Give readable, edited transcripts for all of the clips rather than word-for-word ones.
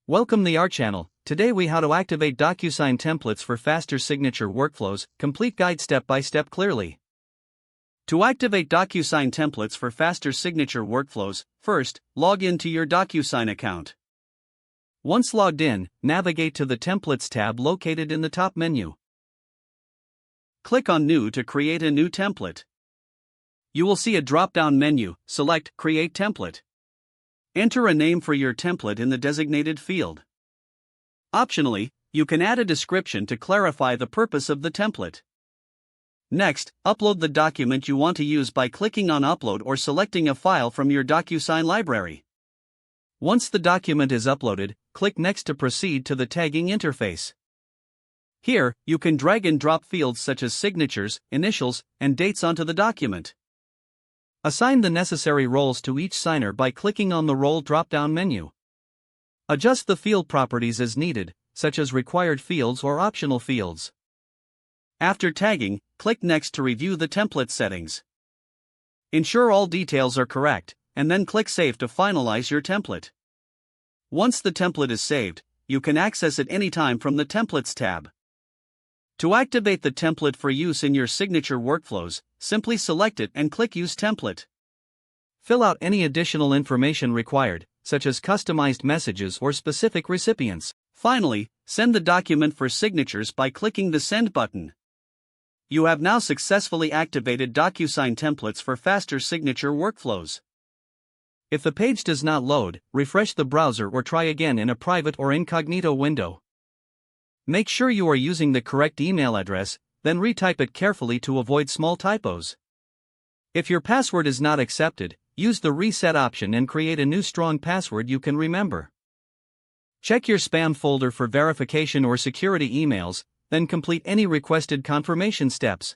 Welcome to our channel. Today we how to activate DocuSign templates for faster signature workflows, complete guide step by step clearly. To activate DocuSign templates for faster signature workflows, first, log into your DocuSign account. Once logged in, navigate to the Templates tab located in the top menu. Click on New to create a new template. You will see a drop-down menu, select Create Template. Enter a name for your template in the designated field. Optionally, you can add a description to clarify the purpose of the template. Next, upload the document you want to use by clicking on Upload or selecting a file from your DocuSign library. Once the document is uploaded, click Next to proceed to the tagging interface. Here, you can drag and drop fields such as signatures, initials, and dates onto the document. Assign the necessary roles to each signer by clicking on the Role drop-down menu. Adjust the field properties as needed, such as required fields or optional fields. After tagging, click Next to review the template settings. Ensure all details are correct, and then click Save to finalize your template. Once the template is saved, you can access it anytime from the Templates tab. To activate the template for use in your signature workflows, simply select it and click Use Template. Fill out any additional information required, such as customized messages or specific recipients. Finally, send the document for signatures by clicking the Send button. You have now successfully activated DocuSign templates for faster signature workflows. If the page does not load, refresh the browser or try again in a private or incognito window. Make sure you are using the correct email address, then retype it carefully to avoid small typos. If your password is not accepted, use the Reset option and create a new strong password you can remember. Check your spam folder for verification or security emails, then complete any requested confirmation steps.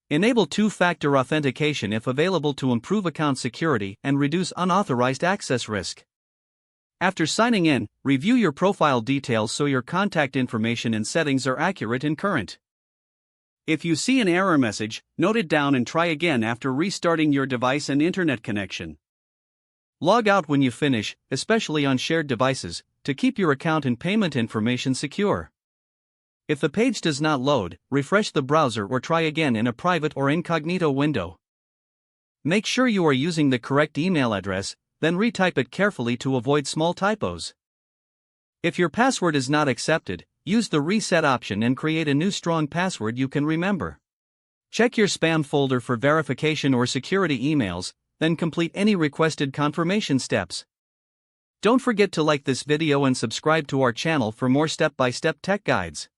Enable two-factor authentication if available to improve account security and reduce unauthorized access risk. After signing in, review your profile details so your contact information and settings are accurate and current. If you see an error message, note it down and try again after restarting your device and internet connection. Log out when you finish, especially on shared devices, to keep your account and payment information secure. If the page does not load, refresh the browser or try again in a private or incognito window. Make sure you are using the correct email address, then retype it carefully to avoid small typos. If your password is not accepted, use the Reset option and create a new strong password you can remember. Check your spam folder for verification or security emails, then complete any requested confirmation steps. Don't forget to like this video and subscribe to our channel for more step-by-step tech guides.